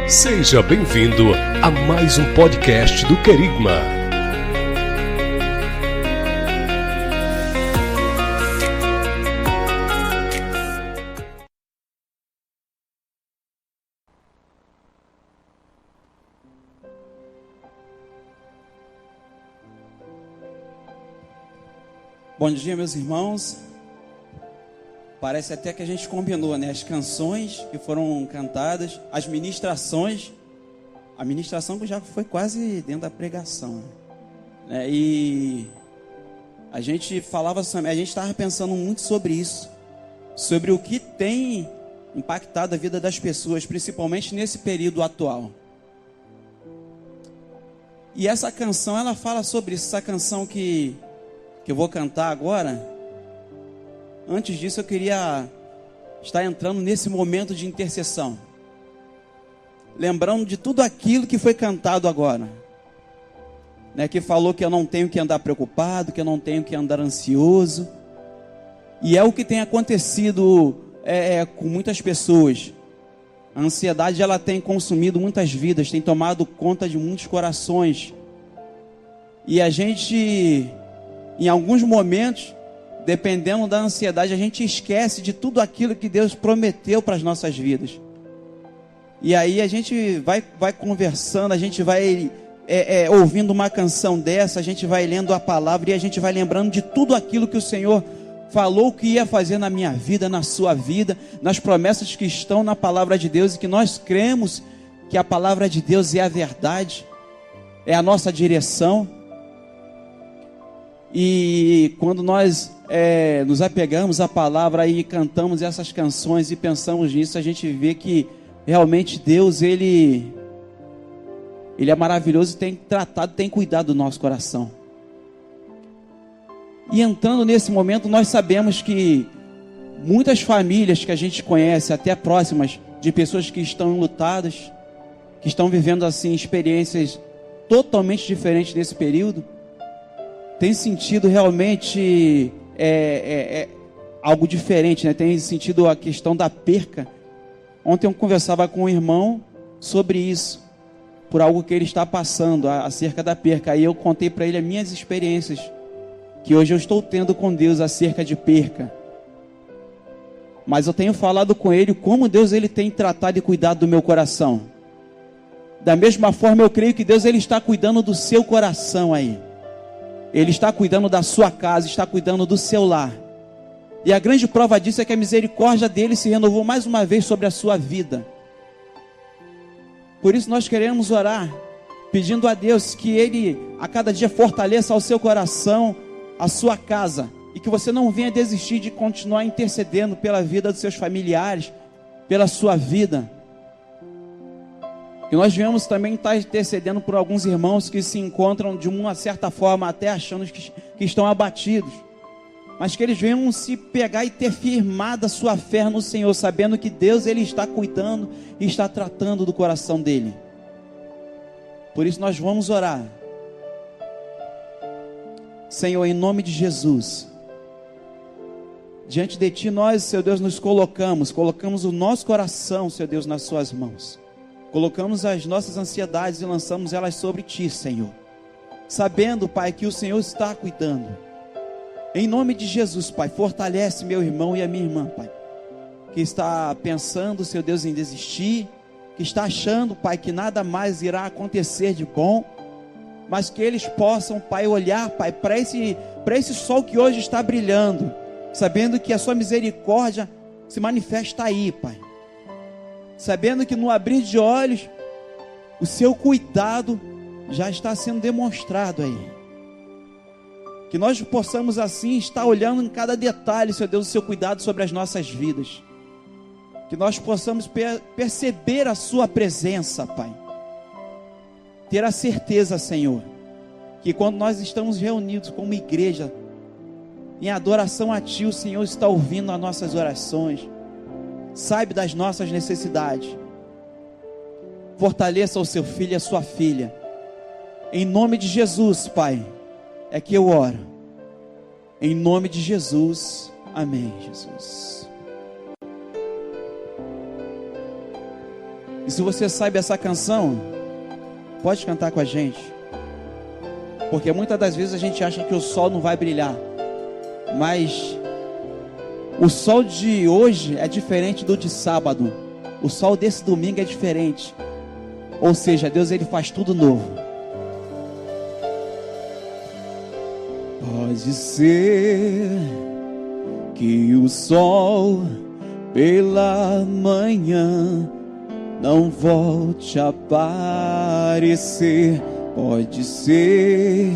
Seja bem-vindo a mais um podcast do Querigma. Bom dia, meus irmãos. Parece até que a gente combinou, né? As canções que foram cantadas, as ministrações. A ministração já foi quase dentro da pregação, né? E a gente falava, a gente estava pensando muito sobre isso, sobre o que tem impactado a vida das pessoas, principalmente nesse período atual. E essa canção, ela fala sobre isso. Essa canção que eu vou cantar agora. Antes disso, eu queria estar entrando nesse momento de intercessão, lembrando de tudo aquilo que foi cantado agora, né? Que falou que eu não tenho que andar preocupado, que eu não tenho que andar ansioso. E é o que tem acontecido com muitas pessoas. A ansiedade, ela tem consumido muitas vidas, tem tomado conta de muitos corações. E a gente, em alguns momentos, dependendo da ansiedade, a gente esquece de tudo aquilo que Deus prometeu para as nossas vidas. E aí a gente vai conversando, a gente vai ouvindo uma canção dessa, a gente vai lendo a palavra e a gente vai lembrando de tudo aquilo que o Senhor falou que ia fazer na minha vida, na sua vida, nas promessas que estão na palavra de Deus, e que nós cremos que a palavra de Deus é a verdade, é a nossa direção. E quando nós nos apegamos à palavra e cantamos essas canções e pensamos nisso, a gente vê que realmente Deus, Ele é maravilhoso e tem tratado, tem cuidado do nosso coração. E entrando nesse momento, nós sabemos que muitas famílias que a gente conhece, até próximas, de pessoas que estão enlutadas, que estão vivendo assim experiências totalmente diferentes nesse período, tem sentido realmente algo diferente, né? Tem sentido a questão da perca. Ontem eu conversava com um irmão sobre isso, por algo que ele está passando, acerca da perca. Aí eu contei para ele as minhas experiências, que hoje eu estou tendo com Deus acerca de perca. Mas eu tenho falado com ele como Deus, ele tem tratado e cuidado do meu coração. Da mesma forma, eu creio que Deus, ele está cuidando do seu coração aí. Ele está cuidando da sua casa, está cuidando do seu lar. E a grande prova disso é que a misericórdia dele se renovou mais uma vez sobre a sua vida. Por isso nós queremos orar, pedindo a Deus que Ele a cada dia fortaleça o seu coração, a sua casa, e que você não venha desistir de continuar intercedendo pela vida dos seus familiares, pela sua vida. Que nós viemos também estar intercedendo por alguns irmãos que se encontram de uma certa forma até achando que estão abatidos, mas que eles venham se pegar e ter firmado a sua fé no Senhor, sabendo que Deus, Ele está cuidando e está tratando do coração dele. Por isso nós vamos orar. Senhor, em nome de Jesus, diante de Ti nós, Seu Deus, nos colocamos o nosso coração, Seu Deus, nas Suas mãos. Colocamos as nossas ansiedades e lançamos elas sobre Ti, Senhor, sabendo, Pai, que o Senhor está cuidando. Em nome de Jesus, Pai, fortalece meu irmão e a minha irmã, Pai, que está pensando, Seu Deus, em desistir, que está achando, Pai, que nada mais irá acontecer de bom, mas que eles possam, Pai, olhar, Pai, para esse sol que hoje está brilhando, sabendo que a Sua misericórdia se manifesta aí, Pai, sabendo que no abrir de olhos, o Seu cuidado já está sendo demonstrado aí. Que nós possamos assim estar olhando em cada detalhe, Seu Deus, o Seu cuidado sobre as nossas vidas. Que nós possamos perceber a Sua presença, Pai. Ter a certeza, Senhor, que quando nós estamos reunidos como igreja, em adoração a Ti, o Senhor está ouvindo as nossas orações, sabe das nossas necessidades. Fortaleça o Seu filho e a Sua filha. Em nome de Jesus, Pai, é que eu oro. Em nome de Jesus. Amém, Jesus. E se você sabe essa canção, pode cantar com a gente. Porque muitas das vezes a gente acha que o sol não vai brilhar, mas o sol de hoje é diferente do de sábado. O sol desse domingo é diferente. Ou seja, Deus, ele faz tudo novo. Pode ser que o sol pela manhã não volte a aparecer. Pode ser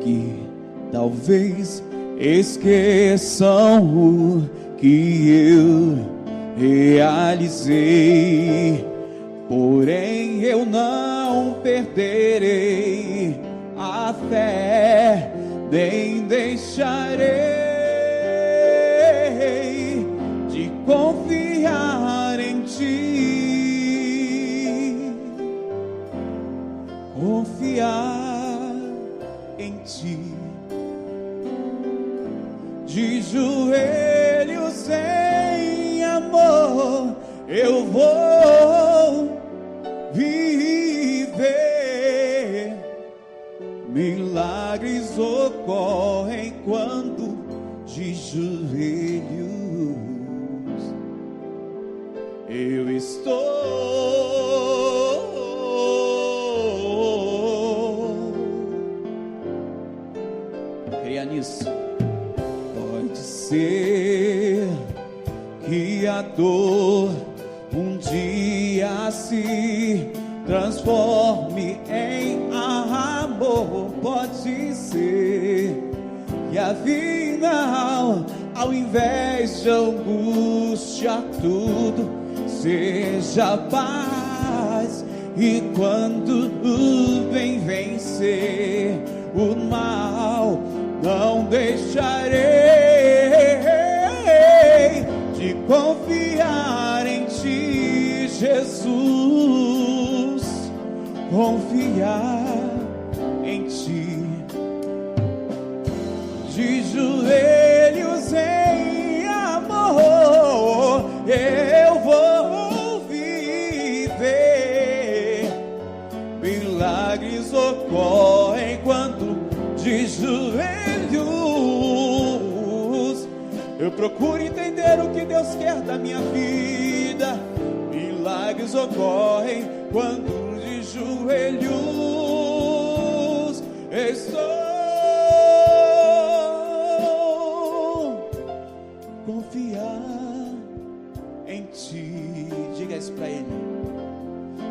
que talvez esqueçam o que eu realizei, porém eu não perderei a fé, nem deixarei de confiar em ti, confiar em ti, de joelhos em amor eu vou viver. Milagres ocorrem quando de joelhos eu estou. Creia nisso. Pode ser que a dor um dia se transforme em amor. Pode ser que a vida, ao invés de angústia, tudo seja paz. E quando o bem vencer o mal, não deixarei de confiar em ti, Jesus, confiar em ti, de joelhos em amor eu vou viver. Milagres ocorrem quando de joelhos eu procuro entender o que Deus quer da minha vida. Milagres ocorrem quando de joelhos estou. Confiar em ti. Diga isso pra ele.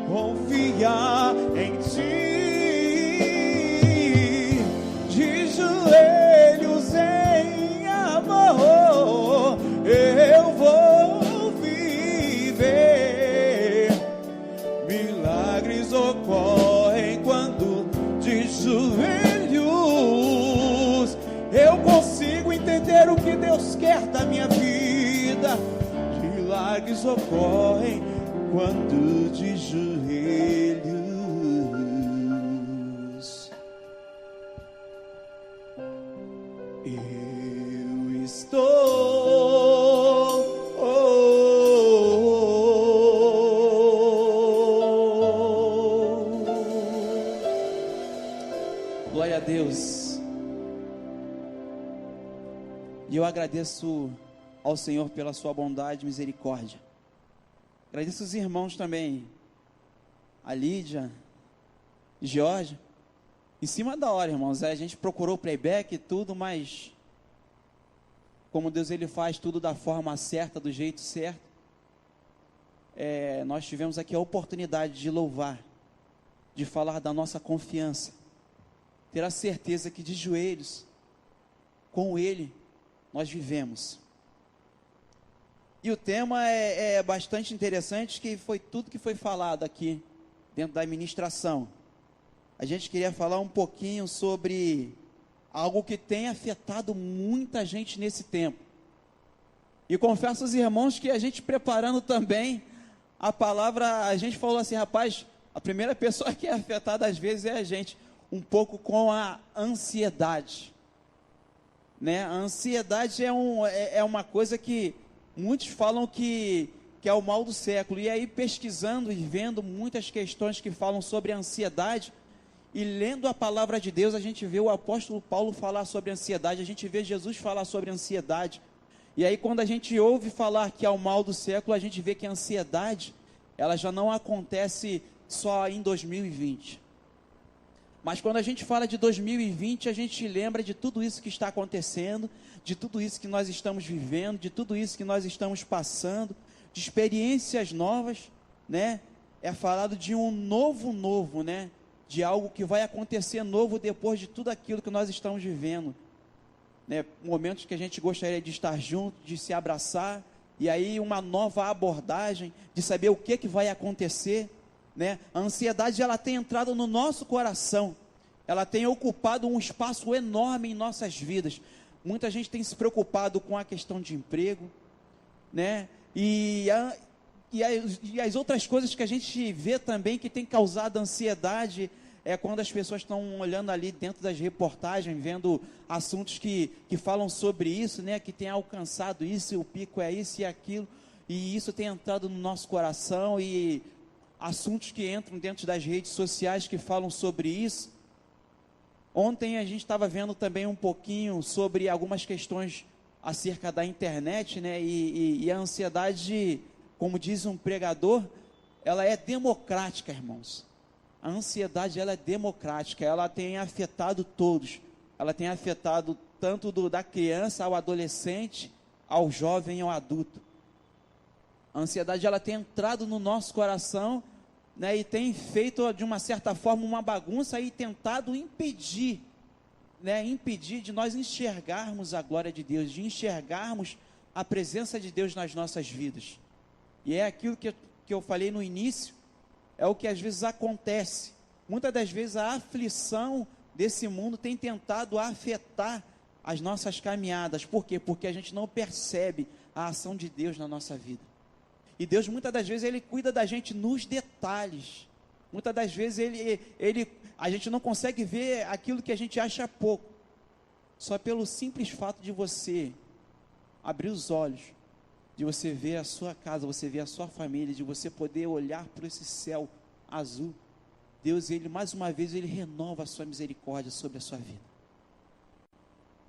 Confiar em ti. De joelhos em amor eu vou viver. Milagres ocorrem quando de joelhos eu consigo entender o que Deus quer da minha vida. Milagres ocorrem quando de joelhos eu estou. Glória a Deus. E eu agradeço ao Senhor pela sua bondade e misericórdia. Agradeço os irmãos também, a Lídia, Jorge. Em cima da hora, irmãos, a gente procurou playback e tudo, mas como Deus ele faz tudo da forma certa, do jeito certo, nós tivemos aqui a oportunidade de louvar, de falar da nossa confiança, ter a certeza que de joelhos, com Ele, nós vivemos. E o tema é bastante interessante, que foi tudo que foi falado aqui, dentro da ministração. A gente queria falar um pouquinho sobre algo que tem afetado muita gente nesse tempo. E confesso aos irmãos que a gente preparando também a palavra, a gente falou assim, rapaz, a primeira pessoa que é afetada às vezes é a gente, um pouco com a ansiedade. Né? A ansiedade é uma coisa que muitos falam que que é o mal do século. E aí, pesquisando e vendo muitas questões que falam sobre a ansiedade, e lendo a palavra de Deus, a gente vê o apóstolo Paulo falar sobre ansiedade, a gente vê Jesus falar sobre ansiedade. E aí, quando a gente ouve falar que é o mal do século, a gente vê que a ansiedade, ela já não acontece só em 2020. Mas quando a gente fala de 2020, a gente lembra de tudo isso que está acontecendo, de tudo isso que nós estamos vivendo, de tudo isso que nós estamos passando, de experiências novas, né? É falado de um novo, né? De algo que vai acontecer novo depois de tudo aquilo que nós estamos vivendo, né? Momentos que a gente gostaria de estar junto, de se abraçar, e aí uma nova abordagem, de saber o que vai acontecer, né? A ansiedade, ela tem entrado no nosso coração, ela tem ocupado um espaço enorme em nossas vidas. Muita gente tem se preocupado com a questão de emprego, né? E as outras coisas que a gente vê também que tem causado ansiedade é quando as pessoas estão olhando ali dentro das reportagens, vendo assuntos que falam sobre isso, né? Que tem alcançado isso, o pico é isso e aquilo, e isso tem entrado no nosso coração, e assuntos que entram dentro das redes sociais que falam sobre isso. Ontem a gente estava vendo também um pouquinho sobre algumas questões acerca da internet, né? E a ansiedade, como diz um pregador, ela é democrática, irmãos. A ansiedade, ela é democrática, ela tem afetado todos. Ela tem afetado tanto da criança ao adolescente, ao jovem, ao adulto. A ansiedade, ela tem entrado no nosso coração, né, e tem feito de uma certa forma uma bagunça e tentado impedir, né, de nós enxergarmos a glória de Deus, de enxergarmos a presença de Deus nas nossas vidas. E é aquilo que eu falei no início, é o que às vezes acontece. Muitas das vezes a aflição desse mundo tem tentado afetar as nossas caminhadas. Por quê? Porque a gente não percebe a ação de Deus na nossa vida. E Deus, muitas das vezes, Ele cuida da gente nos detalhes. Muitas das vezes, a gente não consegue ver aquilo que a gente acha pouco. Só pelo simples fato de você abrir os olhos, de você ver a sua casa, você ver a sua família, de você poder olhar para esse céu azul. Deus, Ele, mais uma vez, Ele renova a sua misericórdia sobre a sua vida.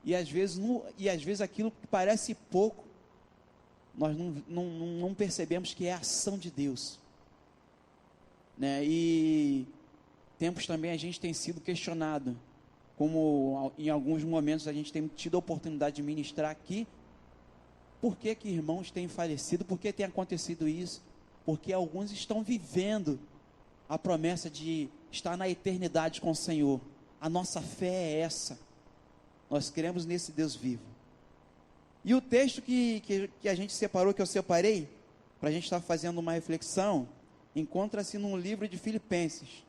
E às vezes aquilo que parece pouco, nós não percebemos que é a ação de Deus, né? E tempos também a gente tem sido questionado, como em alguns momentos a gente tem tido a oportunidade de ministrar aqui, por que irmãos têm falecido, por que tem acontecido isso? Porque alguns estão vivendo a promessa de estar na eternidade com o Senhor. A nossa fé é essa, nós cremos nesse Deus vivo. E o texto que a gente separou, que eu separei, para a gente estar fazendo uma reflexão, encontra-se no livro de Filipenses,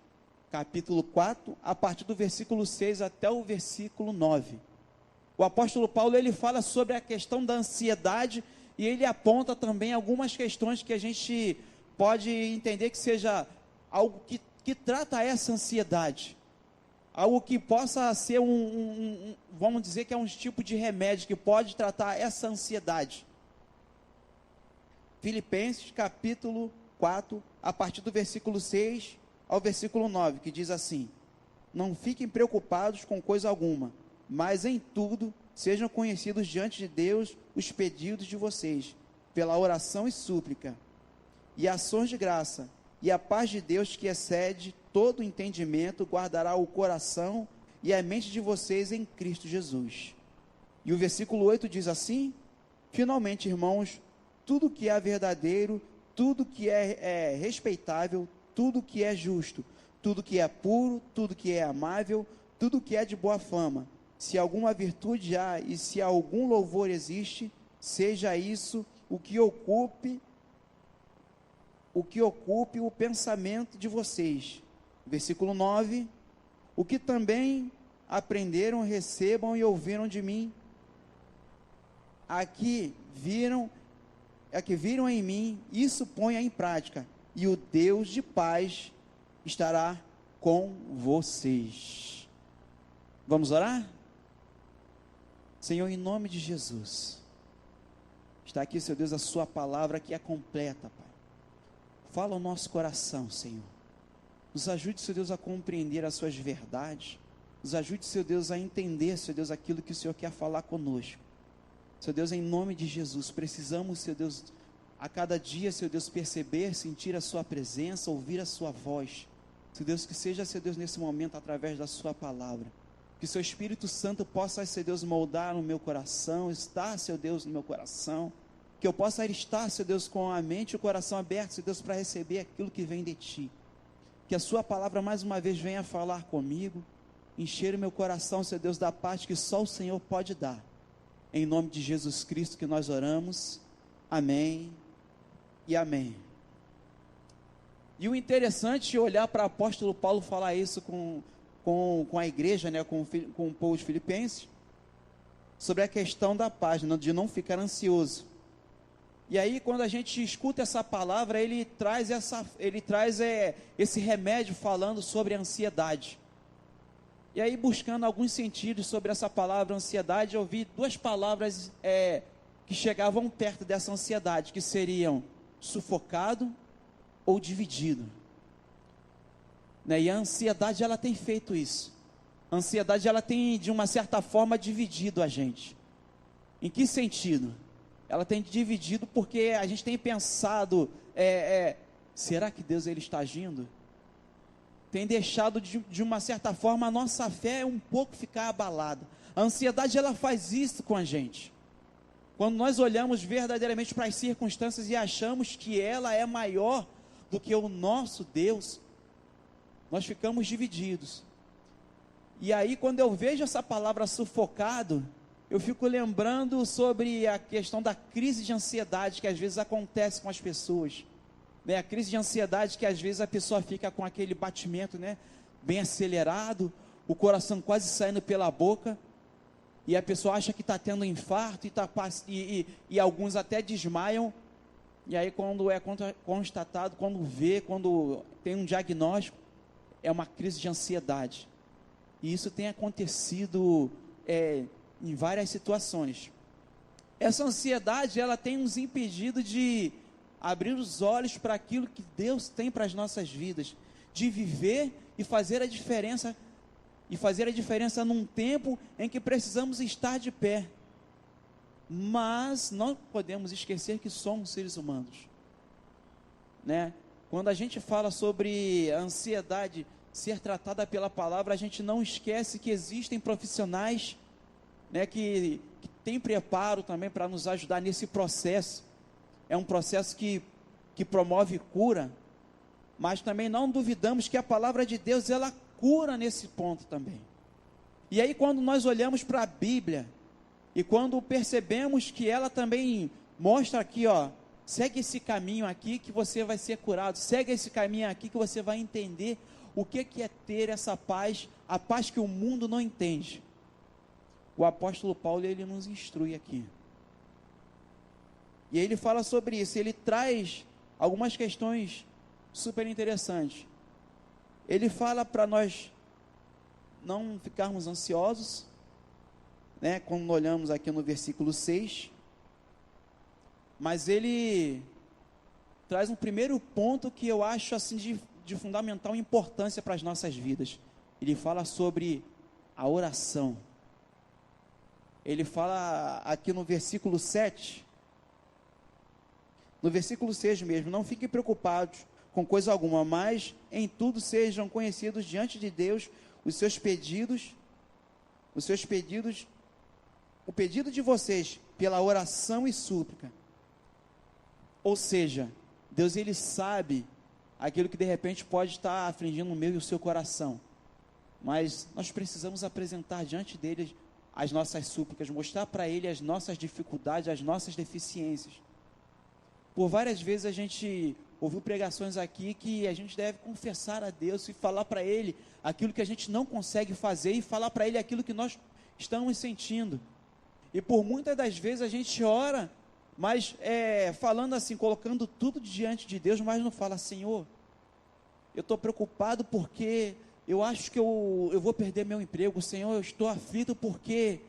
capítulo 4, a partir do versículo 6 até o versículo 9. O apóstolo Paulo, ele fala sobre a questão da ansiedade, e ele aponta também algumas questões que a gente pode entender que seja algo que trata essa ansiedade. Algo que possa ser vamos dizer que é um tipo de remédio que pode tratar essa ansiedade. Filipenses capítulo 4, a partir do versículo 6 ao versículo 9, que diz assim: não fiquem preocupados com coisa alguma, mas em tudo sejam conhecidos diante de Deus os pedidos de vocês, pela oração e súplica, e ações de graça, e a paz de Deus, que excede todo entendimento, guardará o coração e a mente de vocês em Cristo Jesus. E o versículo 8 diz assim: finalmente, irmãos, tudo que é verdadeiro, tudo que é respeitável, tudo que é justo, tudo que é puro, tudo que é amável, tudo que é de boa fama, se alguma virtude há e se algum louvor existe, seja isso o que ocupe o pensamento de vocês. Versículo 9: o que também aprenderam, recebam e ouviram de mim, a que viram em mim, isso ponha em prática, e o Deus de paz estará com vocês. Vamos orar? Senhor, em nome de Jesus, Está aqui, Senhor Deus, a sua palavra que é completa, Pai. Fala ao nosso coração, Senhor. Nos ajude, Senhor Deus, a compreender as suas verdades. Nos ajude, Senhor Deus, a entender, Senhor Deus, aquilo que o Senhor quer falar conosco. Senhor Deus, em nome de Jesus, precisamos, Senhor Deus, a cada dia, Senhor Deus, perceber, sentir a sua presença, ouvir a sua voz. Senhor Deus, que seja, Senhor Deus, nesse momento, através da sua palavra. Que o seu Espírito Santo possa, Senhor Deus, moldar no meu coração, estar, Senhor Deus, no meu coração. Que eu possa estar, Senhor Deus, com a mente e o coração aberto, Senhor Deus, para receber aquilo que vem de Ti. Que a sua palavra, mais uma vez, venha falar comigo. Encher o meu coração, Senhor Deus, da paz que só o Senhor pode dar. Em nome de Jesus Cristo que nós oramos. Amém e amém. E o interessante é olhar para o apóstolo Paulo falar isso com a igreja, né, com o povo de Filipenses, sobre a questão da paz, de não ficar ansioso. E aí, quando a gente escuta essa palavra, ele traz esse remédio falando sobre a ansiedade. E aí, buscando alguns sentidos sobre essa palavra ansiedade, eu vi duas palavras que chegavam perto dessa ansiedade, que seriam sufocado ou dividido. Né? E a ansiedade, ela tem feito isso. A ansiedade, ela tem, de uma certa forma, dividido a gente. Em que sentido? Ela tem dividido porque a gente tem pensado, será que Deus ele está agindo? Tem deixado de uma certa forma a nossa fé um pouco ficar abalada. A ansiedade, ela faz isso com a gente. Quando nós olhamos verdadeiramente para as circunstâncias e achamos que ela é maior do que o nosso Deus, nós ficamos divididos. E aí, quando eu vejo essa palavra sufocado, eu fico lembrando sobre a questão da crise de ansiedade que às vezes acontece com as pessoas. A crise de ansiedade que às vezes a pessoa fica com aquele batimento, né, bem acelerado, o coração quase saindo pela boca, e a pessoa acha que está tendo um infarto, e alguns até desmaiam, e aí quando é constatado, quando tem um diagnóstico, é uma crise de ansiedade. E isso tem acontecido em várias situações. Essa ansiedade, ela tem nos impedido de abrir os olhos para aquilo que Deus tem para as nossas vidas, de viver e fazer a diferença, num tempo em que precisamos estar de pé. Mas não podemos esquecer que somos seres humanos, né? Quando a gente fala sobre a ansiedade ser tratada pela palavra, a gente não esquece que existem profissionais, né, que têm preparo também para nos ajudar nesse processo. É um processo que promove cura, mas também não duvidamos que a palavra de Deus, ela cura nesse ponto também. E aí, quando nós olhamos para a Bíblia, e quando percebemos que ela também mostra aqui, segue esse caminho aqui que você vai ser curado, segue esse caminho aqui que você vai entender o que é ter essa paz, a paz que o mundo não entende. O apóstolo Paulo, ele nos instrui aqui. E ele fala sobre isso, ele traz algumas questões super interessantes. Ele fala para nós não ficarmos ansiosos, né, quando olhamos aqui no versículo 6, mas ele traz um primeiro ponto que eu acho assim de fundamental importância para as nossas vidas. Ele fala sobre a oração. Ele fala aqui no versículo 7, no versículo 6 mesmo: não fiquem preocupados com coisa alguma, mas em tudo sejam conhecidos diante de Deus o pedido de vocês pela oração e súplica. Ou seja, Deus, ele sabe aquilo que de repente pode estar afligindo o meu e o seu coração, mas nós precisamos apresentar diante dele as nossas súplicas, mostrar para ele as nossas dificuldades, as nossas deficiências. Por várias vezes a gente ouviu pregações aqui que a gente deve confessar a Deus e falar para ele aquilo que a gente não consegue fazer, e falar para ele aquilo que nós estamos sentindo. E por muitas das vezes a gente ora, mas falando assim, colocando tudo diante de Deus, mas não fala: Senhor, eu estou preocupado porque eu acho que eu vou perder meu emprego. Senhor, eu estou aflito porque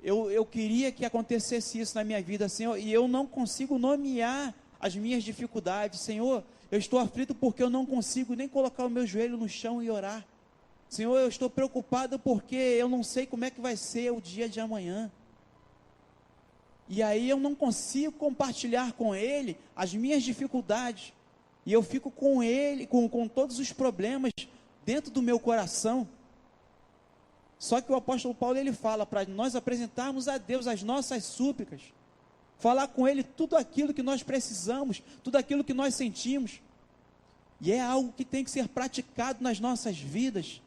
eu queria que acontecesse isso na minha vida, Senhor, e eu não consigo nomear as minhas dificuldades, Senhor. Eu estou aflito porque eu não consigo nem colocar o meu joelho no chão e orar. Senhor, eu estou preocupado porque eu não sei como é que vai ser o dia de amanhã. E aí eu não consigo compartilhar com Ele as minhas dificuldades. E eu fico com Ele, com todos os problemas dentro do meu coração. Só que o apóstolo Paulo, ele fala para nós apresentarmos a Deus as nossas súplicas. Falar com Ele tudo aquilo que nós precisamos, tudo aquilo que nós sentimos. E é algo que tem que ser praticado nas nossas vidas.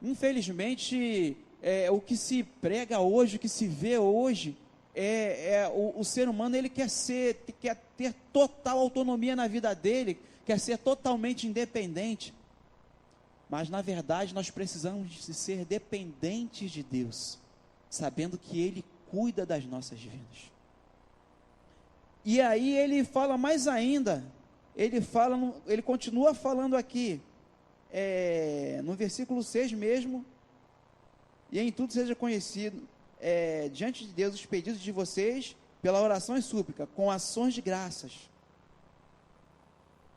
Infelizmente, o que se prega hoje, o que se vê hoje, o ser humano, ele quer ter total autonomia na vida dele, quer ser totalmente independente. Mas na verdade nós precisamos de ser dependentes de Deus, sabendo que Ele cuida das nossas vidas. E aí ele fala mais ainda, ele continua falando aqui, no versículo 6 mesmo, e em tudo seja conhecido, diante de Deus os pedidos de vocês, pela oração e súplica, com ações de graças.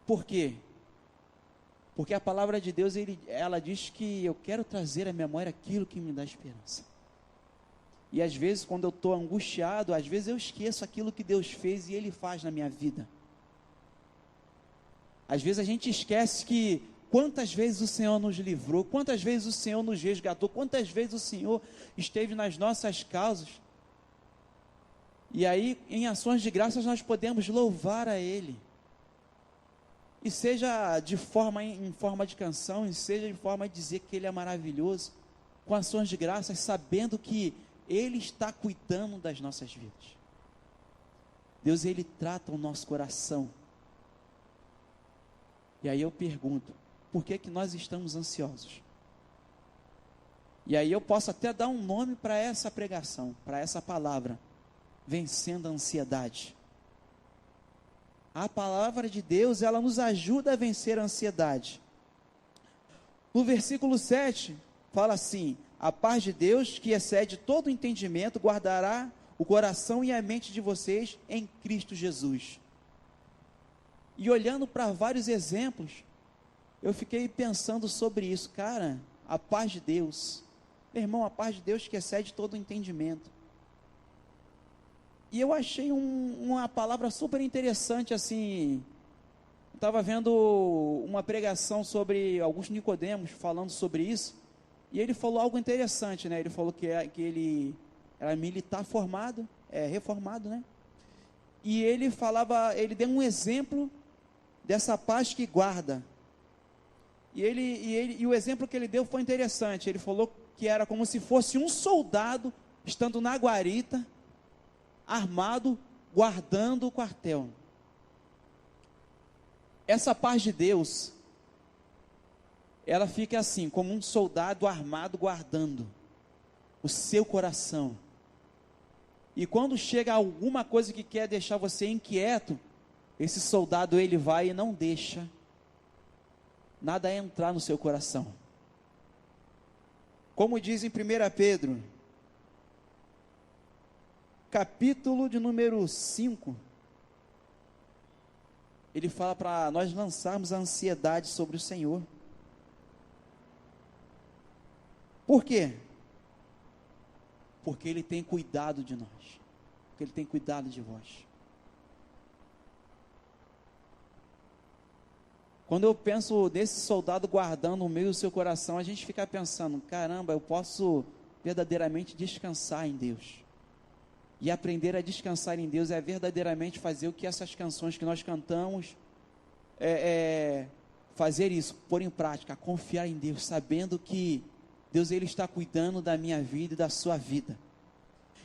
Por quê? Porque a palavra de Deus, ela diz que eu quero trazer à memória aquilo que me dá esperança. E às vezes, quando eu estou angustiado, às vezes eu esqueço aquilo que Deus fez e Ele faz na minha vida. Às vezes a gente esquece que quantas vezes o Senhor nos livrou, quantas vezes o Senhor nos resgatou, quantas vezes o Senhor esteve nas nossas causas. E aí, em ações de graças, nós podemos louvar a Ele. E seja em forma de canção, e seja em forma de dizer que Ele é maravilhoso, com ações de graças, sabendo que Ele está cuidando das nossas vidas. Deus, Ele trata o nosso coração. E aí eu pergunto, por que nós estamos ansiosos? E aí eu posso até dar um nome para essa pregação, para essa palavra, vencendo a ansiedade. A palavra de Deus, ela nos ajuda a vencer a ansiedade. No versículo 7, fala assim: a paz de Deus, que excede todo entendimento, guardará o coração e a mente de vocês em Cristo Jesus. E olhando para vários exemplos, eu fiquei pensando sobre isso. Cara, a paz de Deus, meu irmão, a paz de Deus que excede todo entendimento. E eu achei uma palavra super interessante, assim. Eu estava vendo uma pregação sobre Augusto Nicodemos, falando sobre isso, e ele falou algo interessante, né? Ele falou que ele era militar formado, reformado, né? E ele deu um exemplo dessa paz que guarda. E o exemplo que ele deu foi interessante. Ele falou que era como se fosse um soldado estando na guarita, armado, guardando o quartel. Essa paz de Deus, ela fica assim, como um soldado armado guardando o seu coração. E quando chega alguma coisa que quer deixar você inquieto, esse soldado, ele vai e não deixa nada entrar no seu coração. Como diz em 1 Pedro, capítulo de número 5, ele fala para nós lançarmos a ansiedade sobre o Senhor. Por quê? Porque Ele tem cuidado de nós, porque Ele tem cuidado de vós. Quando eu penso nesse soldado guardando o meio do seu coração, a gente fica pensando, caramba, eu posso verdadeiramente descansar em Deus. E aprender a descansar em Deus é verdadeiramente fazer o que essas canções que nós cantamos, fazer isso, pôr em prática, confiar em Deus, sabendo que Deus, Ele está cuidando da minha vida e da sua vida.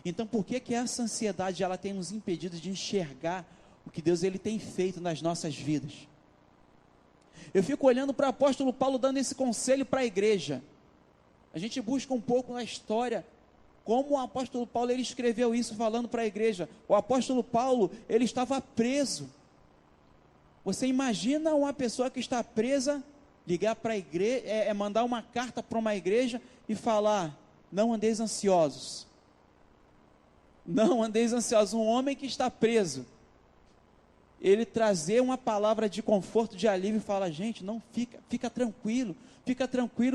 Então, por que essa ansiedade, ela tem nos impedido de enxergar o que Deus, Ele tem feito nas nossas vidas? Eu fico olhando para o apóstolo Paulo dando esse conselho para a igreja. A gente busca um pouco na história, como o apóstolo Paulo, ele escreveu isso falando para a igreja. O apóstolo Paulo, ele estava preso. Você imagina uma pessoa que está presa, ligar para a igreja, mandar uma carta para uma igreja e falar, não andeis ansiosos. Não andeis ansiosos. Um homem que está preso, ele trazer uma palavra de conforto, de alívio, e fala: gente, não fica tranquilo,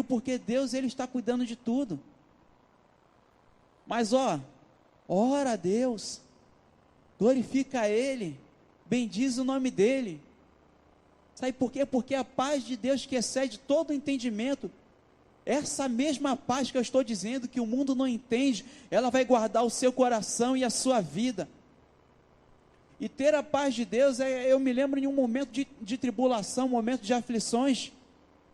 porque Deus, Ele está cuidando de tudo. Mas ora a Deus, glorifica a Ele, bendiz o nome dEle. Sabe por quê? Porque a paz de Deus, que excede todo o entendimento, essa mesma paz que eu estou dizendo, que o mundo não entende, ela vai guardar o seu coração e a sua vida. E ter a paz de Deus, eu me lembro em um momento de tribulação, um momento de aflições,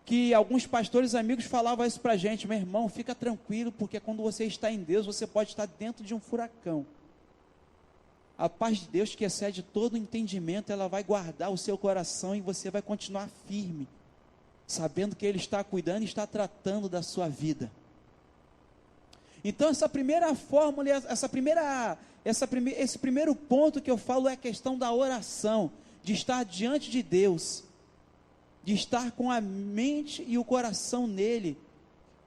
que alguns pastores amigos falavam isso para a gente: meu irmão, fica tranquilo, porque quando você está em Deus, você pode estar dentro de um furacão. A paz de Deus, que excede todo o entendimento, ela vai guardar o seu coração e você vai continuar firme, sabendo que Ele está cuidando e está tratando da sua vida. Então essa primeira fórmula, esse primeiro ponto que eu falo é a questão da oração, de estar diante de Deus, de estar com a mente e o coração nele,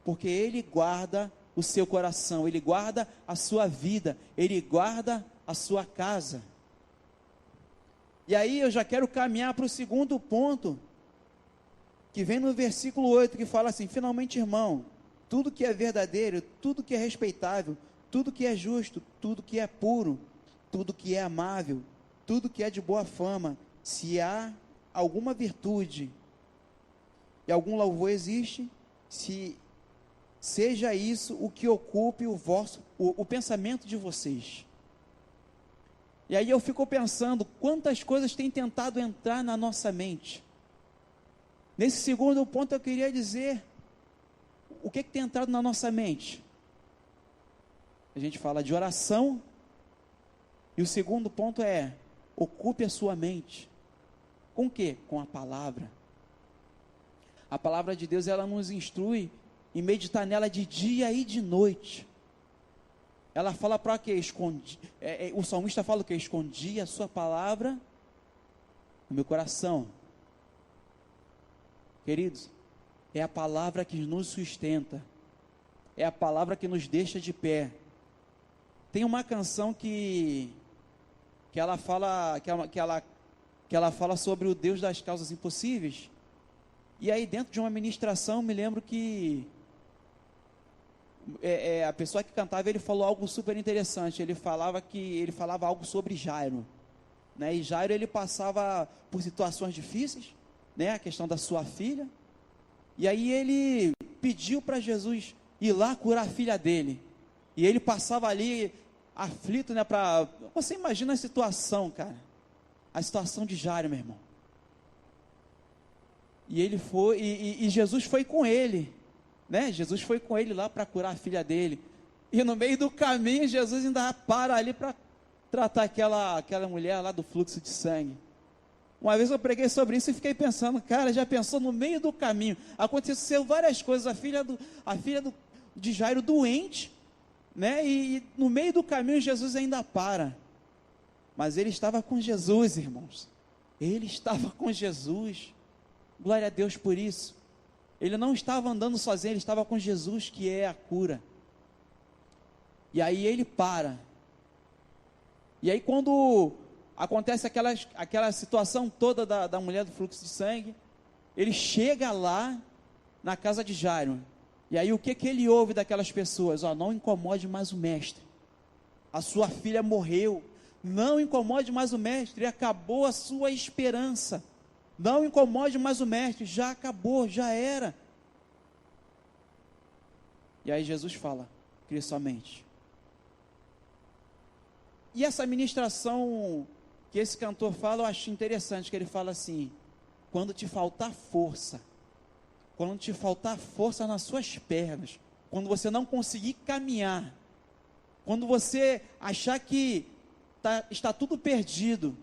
porque Ele guarda o seu coração, Ele guarda a sua vida, Ele guarda a sua casa. E aí eu já quero caminhar para o segundo ponto, que vem no versículo 8, que fala assim: finalmente, irmão, tudo que é verdadeiro, tudo que é respeitável, tudo que é justo, tudo que é puro, tudo que é amável, tudo que é de boa fama, se há alguma virtude e algum louvor existe, seja isso o que ocupe o pensamento de vocês. E aí eu fico pensando, quantas coisas têm tentado entrar na nossa mente. Nesse segundo ponto eu queria dizer, o que tem entrado na nossa mente? A gente fala de oração, e o segundo ponto é: ocupe a sua mente. Com o quê? Com a palavra. A palavra de Deus, ela nos instrui em meditar nela de dia e de noite. Ela fala para quê? O salmista fala o quê? Escondi a sua palavra no meu coração. Queridos, é a palavra que nos sustenta, é a palavra que nos deixa de pé. Tem uma canção que ela fala sobre o Deus das causas impossíveis. E aí, dentro de uma ministração, me lembro que a pessoa que cantava, ele falou algo super interessante. Ele falava algo sobre Jairo, né? E Jairo, ele passava por situações difíceis, né? A questão da sua filha. E aí ele pediu para Jesus ir lá curar a filha dele. E ele passava ali aflito, né? Você imagina a situação, cara. A situação de Jairo, meu irmão. E ele foi, e Jesus foi com ele, né? Jesus foi com ele lá para curar a filha dele. E no meio do caminho, Jesus ainda para ali para tratar aquela mulher lá do fluxo de sangue. Uma vez eu preguei sobre isso e fiquei pensando, cara, já pensou no meio do caminho? Aconteceu várias coisas, a filha de Jairo doente, né? E no meio do caminho Jesus ainda para. Mas ele estava com Jesus, irmãos. Ele estava com Jesus. Glória a Deus por isso. Ele não estava andando sozinho, ele estava com Jesus, que é a cura. E aí ele para. E aí quando acontece aquela situação toda da mulher do fluxo de sangue, ele chega lá na casa de Jairo. E aí o que ele ouve daquelas pessoas? Não incomode mais o mestre. A sua filha morreu. Não incomode mais o mestre, acabou a sua esperança. Não incomode mais o mestre, já acabou, já era. E aí Jesus fala: crie somente. E essa ministração que esse cantor fala, eu acho interessante, que ele fala assim: quando te faltar força nas suas pernas, quando você não conseguir caminhar, quando você achar que está tudo perdido,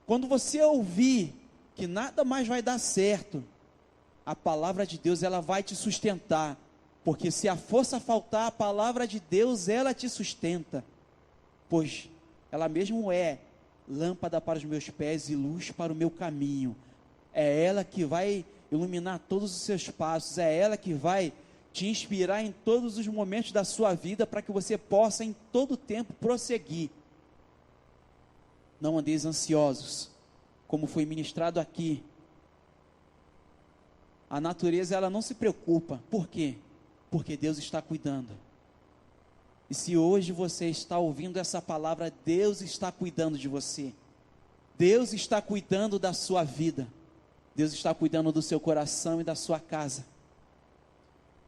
quando você ouvir que nada mais vai dar certo, a palavra de Deus, ela vai te sustentar, porque se a força faltar, a palavra de Deus, ela te sustenta, pois ela mesmo é lâmpada para os meus pés e luz para o meu caminho. É ela que vai iluminar todos os seus passos, é ela que vai te inspirar em todos os momentos da sua vida, para que você possa em todo tempo prosseguir. Não andeis ansiosos, como foi ministrado aqui. A natureza, ela não se preocupa. Por quê? Porque Deus está cuidando. E se hoje você está ouvindo essa palavra, Deus está cuidando de você. Deus está cuidando da sua vida. Deus está cuidando do seu coração e da sua casa.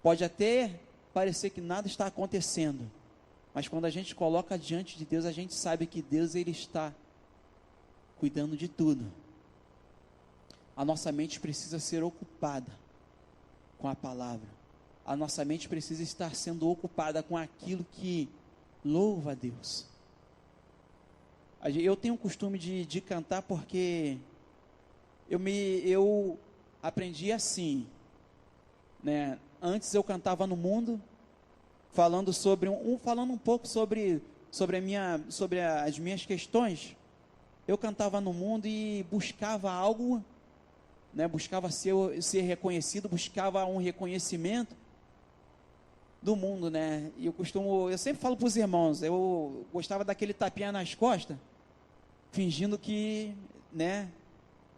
Pode até parecer que nada está acontecendo, mas quando a gente coloca diante de Deus, a gente sabe que Deus, Ele está cuidando de tudo. A nossa mente precisa ser ocupada com a palavra. A nossa mente precisa estar sendo ocupada com aquilo que louva a Deus. Eu tenho o costume de cantar porque eu aprendi assim, né? Antes eu cantava no mundo, falando um pouco sobre as minhas questões. Eu cantava no mundo e buscava algo, né? Buscava ser reconhecido, buscava um reconhecimento do mundo, né? E eu sempre falo para os irmãos, eu gostava daquele tapinha nas costas, fingindo que, né,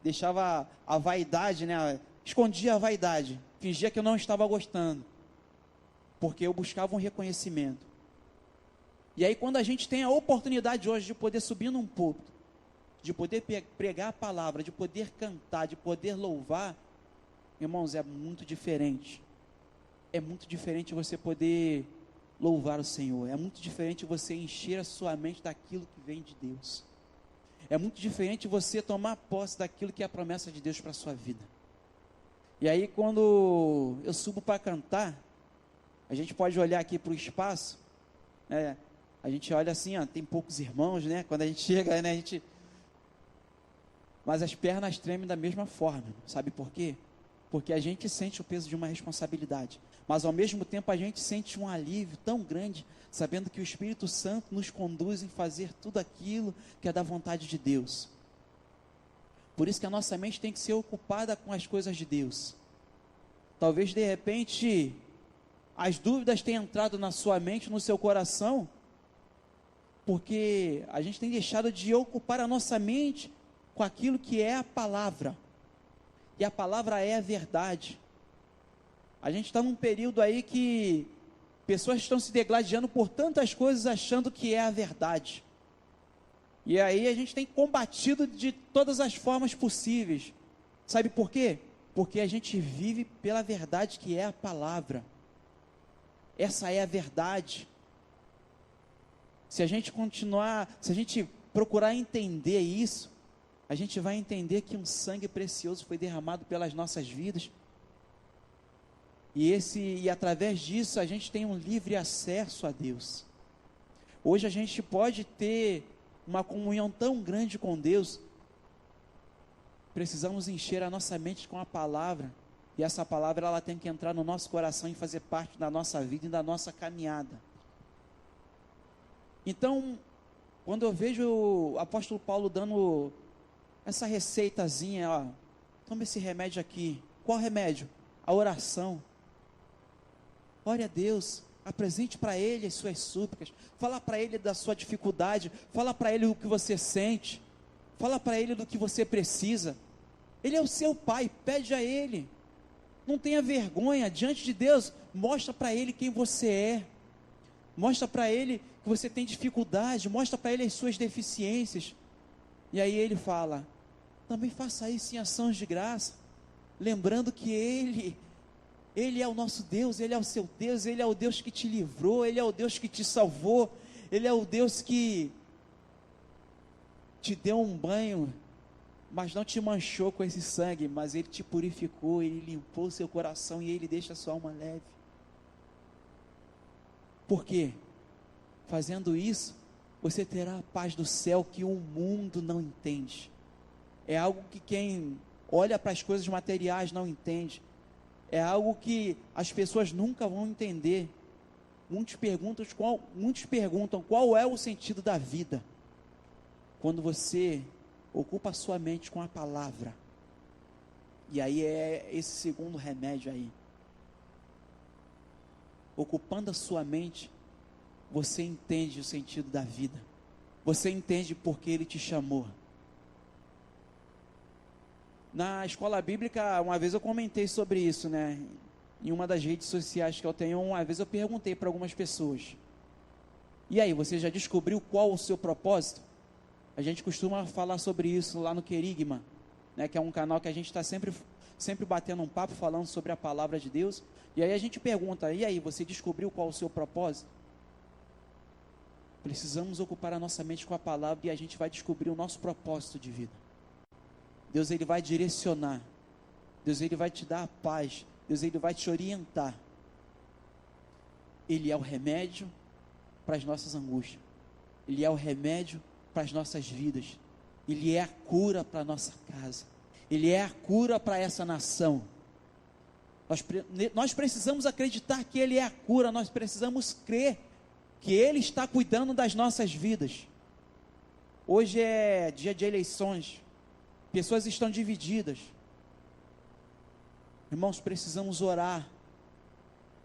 deixava a vaidade, né, escondia a vaidade, fingia que eu não estava gostando, porque eu buscava um reconhecimento. E aí quando a gente tem a oportunidade hoje de poder subir num púlpito, de poder pregar a palavra, de poder cantar, de poder louvar, irmãos, é muito diferente. É muito diferente você poder louvar o Senhor. É muito diferente você encher a sua mente daquilo que vem de Deus. É muito diferente você tomar posse daquilo que é a promessa de Deus para a sua vida. E aí quando eu subo para cantar, a gente pode olhar aqui para o espaço, né? A gente olha assim, ó, tem poucos irmãos, né? Quando a gente chega, né, mas as pernas tremem da mesma forma. Sabe por quê? Porque a gente sente o peso de uma responsabilidade, mas ao mesmo tempo a gente sente um alívio tão grande, sabendo que o Espírito Santo nos conduz em fazer tudo aquilo que é da vontade de Deus. Por isso que a nossa mente tem que ser ocupada com as coisas de Deus. Talvez de repente as dúvidas tenham entrado na sua mente, no seu coração, porque a gente tem deixado de ocupar a nossa mente com aquilo que é a palavra. E a palavra é a verdade. A gente está num período aí que pessoas estão se degladiando por tantas coisas, achando que é a verdade. E aí a gente tem combatido de todas as formas possíveis. Sabe por quê? Porque a gente vive pela verdade que é a palavra. Essa é a verdade. Se a gente procurar entender isso, a gente vai entender que um sangue precioso foi derramado pelas nossas vidas. E através disso a gente tem um livre acesso a Deus. Hoje a gente pode ter uma comunhão tão grande com Deus. Precisamos encher a nossa mente com a palavra. E essa palavra, ela tem que entrar no nosso coração e fazer parte da nossa vida e da nossa caminhada. Então, quando eu vejo o apóstolo Paulo dando essa receitazinha, ó, toma esse remédio aqui. Qual remédio? A oração. Ore a Deus, apresente para Ele as suas súplicas, fala para Ele da sua dificuldade, fala para Ele o que você sente, fala para Ele do que você precisa. Ele é o seu Pai, pede a Ele. Não tenha vergonha, diante de Deus, mostra para Ele quem você é, mostra para Ele que você tem dificuldade, mostra para Ele as suas deficiências. E aí Ele fala, também faça isso em ações de graça, lembrando que Ele é o nosso Deus, Ele é o seu Deus, Ele é o Deus que te livrou, Ele é o Deus que te salvou, Ele é o Deus que te deu um banho, mas não te manchou com esse sangue, mas Ele te purificou, Ele limpou o seu coração e Ele deixa a sua alma leve. Por quê? Fazendo isso, você terá a paz do céu que o mundo não entende. É algo que quem olha para as coisas materiais não entende. É algo que as pessoas nunca vão entender. Muitos perguntam qual é o sentido da vida. Quando você ocupa a sua mente com a palavra. E aí é esse segundo remédio aí. Ocupando a sua mente, você entende o sentido da vida. você entende por que Ele te chamou. Na escola bíblica, uma vez eu comentei sobre isso, né? Em uma das redes sociais que eu tenho, uma vez eu perguntei para algumas pessoas: e aí, você já descobriu qual o seu propósito? A gente costuma falar sobre isso lá no Querigma, né? Que é um canal que a gente está sempre batendo um papo, falando sobre a palavra de Deus. E aí a gente pergunta: e aí, você descobriu qual o seu propósito? Precisamos ocupar a nossa mente com a palavra e a gente vai descobrir o nosso propósito de vida. Deus, Ele vai direcionar. Deus, Ele vai te dar a paz. Deus, Ele vai te orientar. Ele é o remédio para as nossas angústias. Ele é o remédio para as nossas vidas. Ele é a cura para a nossa casa. Ele é a cura para essa nação. Nós precisamos acreditar que Ele é a cura. Nós precisamos crer que Ele está cuidando das nossas vidas. Hoje é dia de eleições. Pessoas estão divididas. Irmãos, precisamos orar.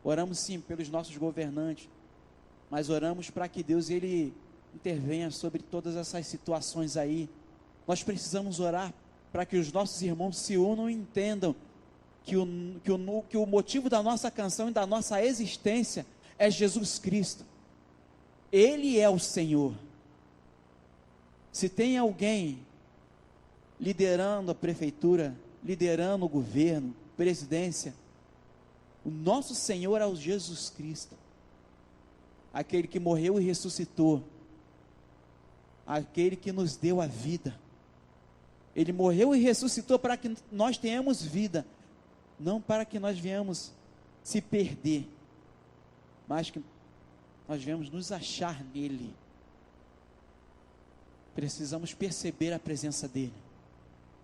Oramos sim pelos nossos governantes, mas oramos para que Deus, Ele intervenha sobre todas essas situações aí. Nós precisamos orar para que os nossos irmãos se unam e entendam que o motivo da nossa canção e da nossa existência é Jesus Cristo. Ele é o Senhor. Se tem alguém liderando a prefeitura, liderando o governo, presidência, o nosso Senhor é o Jesus Cristo, aquele que morreu e ressuscitou, aquele que nos deu a vida. Ele morreu e ressuscitou para que nós tenhamos vida, não para que nós venhamos se perder, mas que nós venhamos nos achar nele. Precisamos perceber a presença dele.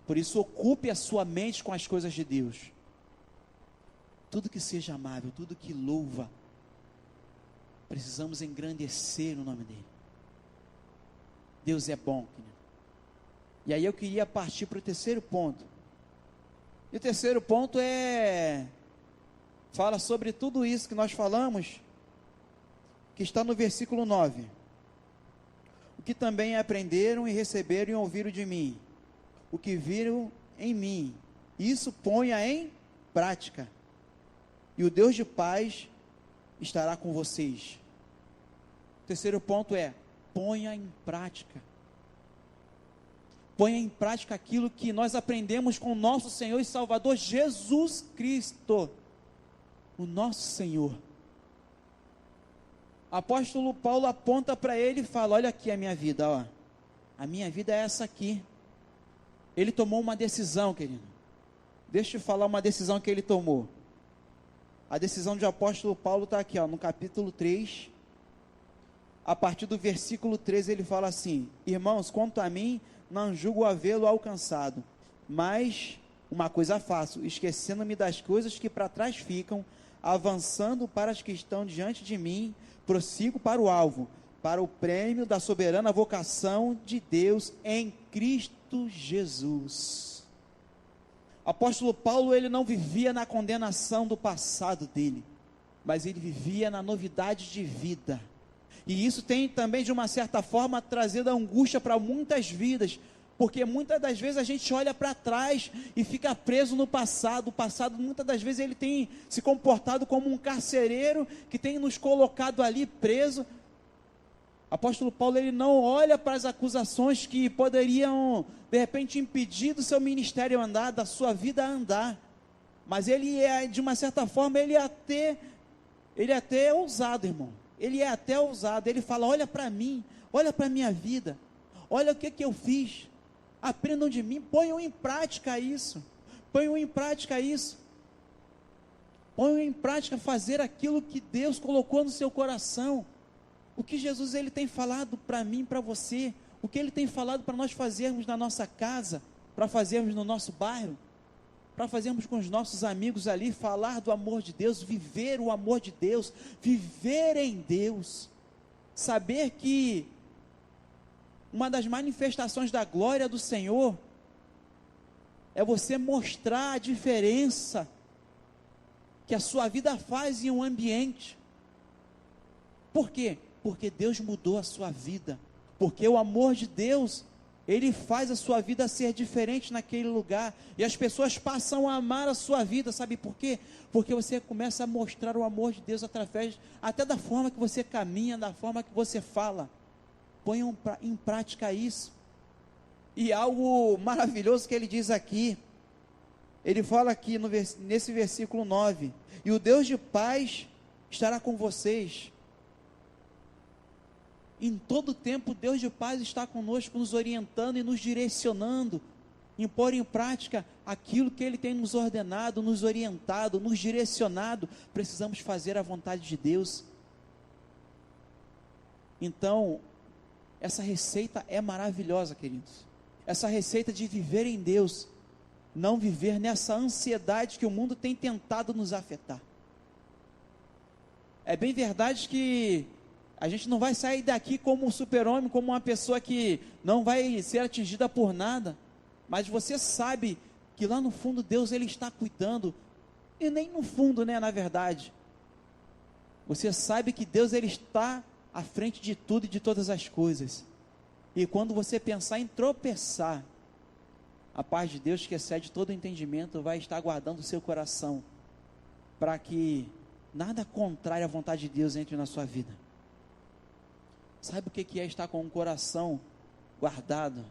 Por isso, ocupe a sua mente com as coisas de Deus. Tudo que seja amável, tudo que louva, precisamos engrandecer o nome dele. Deus é bom, querido. E aí eu queria partir para o terceiro ponto. E o terceiro ponto fala sobre tudo isso que nós falamos, que está no versículo 9. O que também aprenderam e receberam e ouviram de mim, o que viram em mim, isso ponha em prática, e o Deus de paz estará com vocês. O terceiro ponto ponha em prática. Ponha em prática aquilo que nós aprendemos com o nosso Senhor e Salvador Jesus Cristo, o nosso Senhor. Apóstolo Paulo aponta para ele e fala: olha aqui a minha vida, ó. A minha vida é essa aqui. Ele tomou uma decisão, querido. Deixa eu falar uma decisão que ele tomou. A decisão de apóstolo Paulo está aqui, ó, no capítulo 3, a partir do versículo 13, ele fala assim: irmãos, quanto a mim, não julgo havê-lo alcançado, mas uma coisa faço, esquecendo-me das coisas que para trás ficam, avançando para as que estão diante de mim, prossigo para o alvo, para o prêmio da soberana vocação de Deus em Cristo Jesus. Apóstolo Paulo, ele não vivia na condenação do passado dele, mas ele vivia na novidade de vida. E isso tem também, de uma certa forma, trazido angústia para muitas vidas, porque muitas das vezes a gente olha para trás e fica preso no passado. O passado, muitas das vezes, ele tem se comportado como um carcereiro que tem nos colocado ali preso. Apóstolo Paulo, ele não olha para as acusações que poderiam, de repente, impedir do seu ministério andar, da sua vida andar, mas ele é, de uma certa forma, ele é até ousado, irmão. Ele é até ousado. Ele fala: olha para mim, olha para a minha vida, olha o que eu fiz, aprendam de mim, ponham em prática isso, ponham em prática isso, ponham em prática fazer aquilo que Deus colocou no seu coração. O que Jesus, ele tem falado para mim, para você, o que ele tem falado para nós fazermos na nossa casa, para fazermos no nosso bairro, para fazermos com os nossos amigos ali, falar do amor de Deus, viver o amor de Deus, viver em Deus, saber que uma das manifestações da glória do Senhor é você mostrar a diferença que a sua vida faz em um ambiente. Por quê? Porque Deus mudou a sua vida. Porque o amor de Deus, ele faz a sua vida ser diferente naquele lugar, e as pessoas passam a amar a sua vida, sabe por quê? Porque você começa a mostrar o amor de Deus através, até da forma que você caminha, da forma que você fala. Ponham em prática isso. E algo maravilhoso que ele diz aqui, ele fala aqui nesse versículo 9, e o Deus de paz estará com vocês. Em todo tempo, Deus de paz está conosco, nos orientando e nos direcionando, em pôr em prática aquilo que Ele tem nos ordenado, nos orientado, nos direcionado. Precisamos fazer a vontade de Deus. Então, essa receita é maravilhosa, queridos. Essa receita de viver em Deus, não viver nessa ansiedade que o mundo tem tentado nos afetar. É bem verdade que a gente não vai sair daqui como um super-homem, como uma pessoa que não vai ser atingida por nada, mas você sabe que lá no fundo Deus, Ele está cuidando, e nem no fundo, né, na verdade, você sabe que Deus, Ele está à frente de tudo e de todas as coisas, e quando você pensar em tropeçar, a paz de Deus, que excede todo o entendimento, vai estar guardando o seu coração, para que nada contrário à vontade de Deus entre na sua vida. Sabe o que é estar com o coração guardado?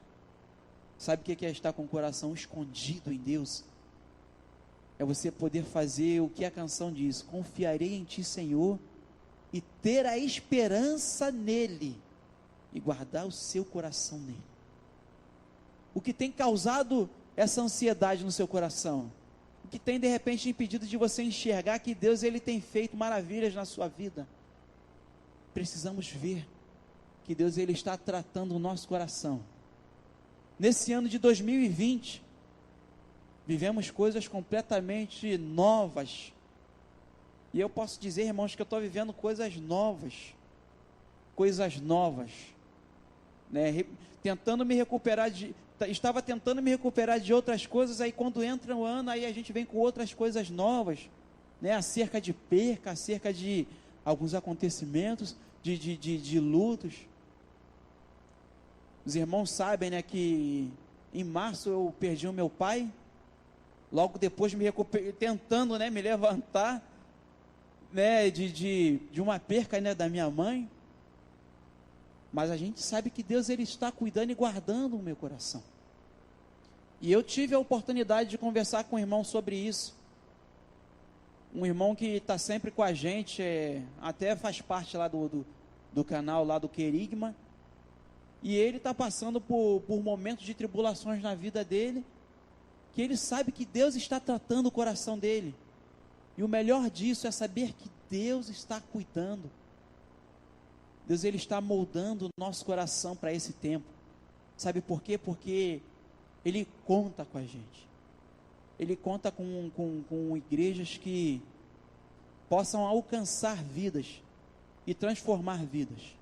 Sabe o que é estar com o coração escondido em Deus? É você poder fazer o que a canção diz: confiarei em Ti, Senhor, e ter a esperança nele, e guardar o seu coração nele. O que tem causado essa ansiedade no seu coração? O que tem de repente impedido de você enxergar que Deus, Ele tem feito maravilhas na sua vida? Precisamos ver que Deus, Ele está tratando o nosso coração. Nesse ano de 2020, vivemos coisas completamente novas, e eu posso dizer, irmãos, que eu estou vivendo coisas novas, né? Estava tentando me recuperar de outras coisas, aí quando entra o ano, aí a gente vem com outras coisas novas, né? Acerca de perca, acerca de alguns acontecimentos, de lutos. Os irmãos sabem, né, que em março eu perdi o meu pai, logo depois me recuperei, tentando, né, me levantar, né, de uma perca, né, da minha mãe. Mas a gente sabe que Deus, Ele está cuidando e guardando o meu coração. E eu tive a oportunidade de conversar com um irmão sobre isso. Um irmão que está sempre com a gente, até faz parte lá do canal lá do Querigma. E ele está passando por momentos de tribulações na vida dele, que ele sabe que Deus está tratando o coração dele. E o melhor disso é saber que Deus está cuidando. Deus, Ele está moldando o nosso coração para esse tempo. Sabe por quê? Porque Ele conta com a gente. Ele conta com igrejas que possam alcançar vidas e transformar vidas.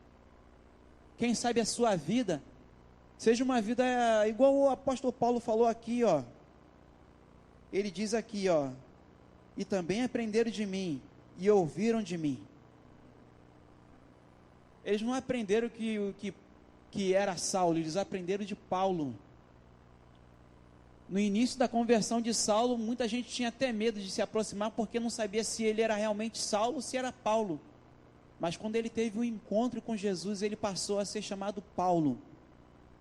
Quem sabe a sua vida seja uma vida igual o apóstolo Paulo falou aqui, ó. Ele diz aqui, ó: e também aprenderam de mim e ouviram de mim. Eles não aprenderam que era Saulo, eles aprenderam de Paulo. No início da conversão de Saulo, muita gente tinha até medo de se aproximar, porque não sabia se ele era realmente Saulo ou se era Paulo. Mas quando ele teve um encontro com Jesus, ele passou a ser chamado Paulo,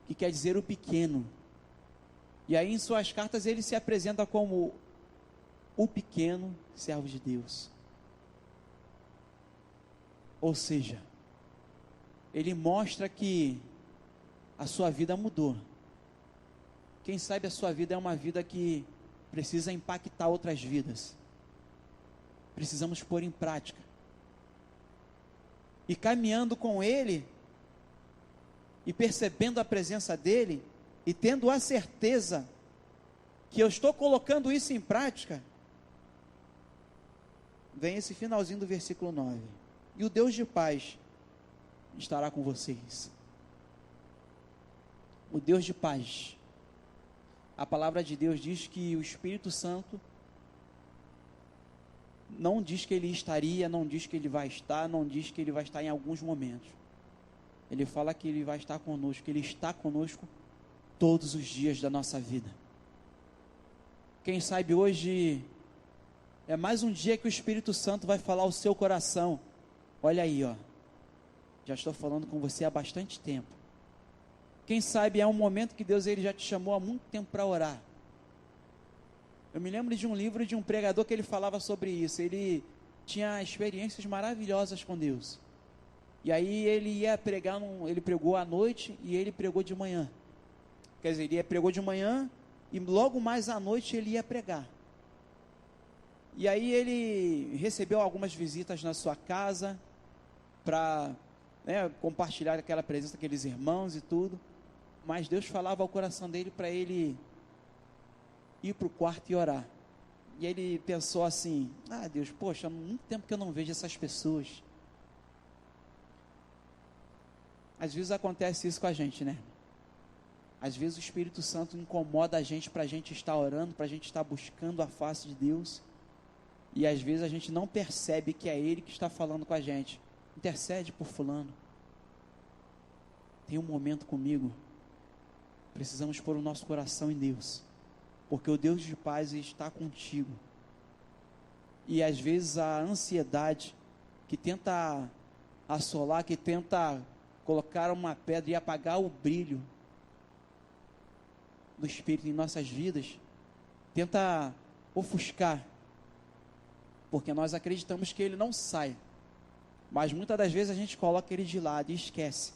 que quer dizer o pequeno. E aí em suas cartas ele se apresenta como o pequeno servo de Deus. Ou seja, ele mostra que a sua vida mudou. Quem sabe a sua vida é uma vida que precisa impactar outras vidas. Precisamos pôr em prática. E caminhando com Ele, e percebendo a presença dEle, e tendo a certeza que eu estou colocando isso em prática, vem esse finalzinho do versículo 9. E o Deus de paz estará com vocês. O Deus de paz. A palavra de Deus diz que o Espírito Santo não diz que ele estaria, não diz que ele vai estar, não diz que ele vai estar em alguns momentos. Ele fala que Ele vai estar conosco, que Ele está conosco todos os dias da nossa vida. Quem sabe hoje é mais um dia que o Espírito Santo vai falar ao seu coração. Olha aí, ó, já estou falando com você há bastante tempo. Quem sabe é um momento que Deus ele já te chamou há muito tempo para orar. Eu me lembro de um livro de um pregador que ele falava sobre isso. Ele tinha experiências maravilhosas com Deus. E aí ele ia pregar, ele pregou à noite e ele pregou de manhã. Quer dizer, ele pregou de manhã e logo mais à noite ele ia pregar. E aí ele recebeu algumas visitas na sua casa para compartilhar aquela presença daqueles irmãos e tudo. Mas Deus falava ao coração dele para ele ir para o quarto e orar. E ele pensou assim: Deus, poxa, há muito tempo que eu não vejo essas pessoas. Às vezes acontece isso com a gente, né? Às vezes o Espírito Santo incomoda a gente para a gente estar orando, para a gente estar buscando a face de Deus. E às vezes a gente não percebe que é Ele que está falando com a gente. Intercede por fulano. Tem um momento comigo. Precisamos pôr o nosso coração em Deus. Porque o Deus de paz está contigo. E às vezes a ansiedade que tenta assolar, que tenta colocar uma pedra e apagar o brilho do Espírito em nossas vidas, tenta ofuscar, porque nós acreditamos que ele não sai, mas muitas das vezes a gente coloca ele de lado e esquece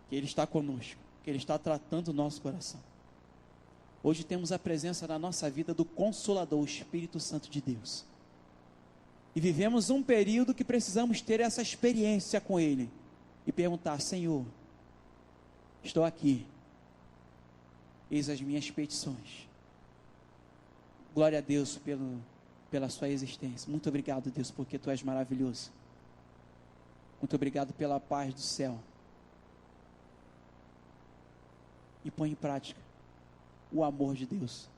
que ele está conosco, que ele está tratando o nosso coração. Hoje temos a presença na nossa vida do Consolador, o Espírito Santo de Deus, e vivemos um período que precisamos ter essa experiência com ele, e perguntar: Senhor, estou aqui, eis as minhas petições. Glória a Deus pela sua existência. Muito obrigado, Deus, porque Tu és maravilhoso. Muito obrigado pela paz do céu. E põe em prática o amor de Deus,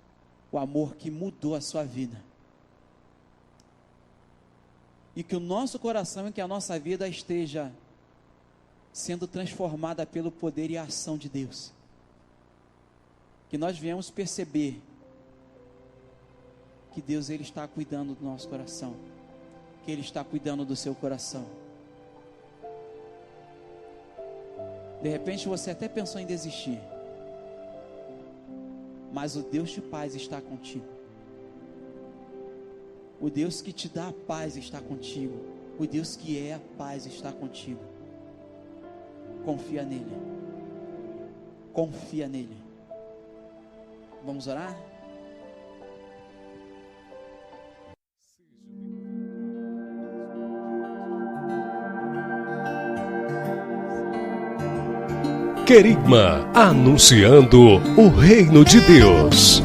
o amor que mudou a sua vida. E que o nosso coração e que a nossa vida esteja sendo transformada pelo poder e a ação de Deus. Que nós venhamos perceber que Deus ele está cuidando do nosso coração, que Ele está cuidando do seu coração. De repente você até pensou em desistir, mas o Deus de paz está contigo. O Deus que te dá a paz está contigo. O Deus que é a paz está contigo. Confia nele. Confia nele. Vamos orar? Querigma, anunciando o reino de Deus.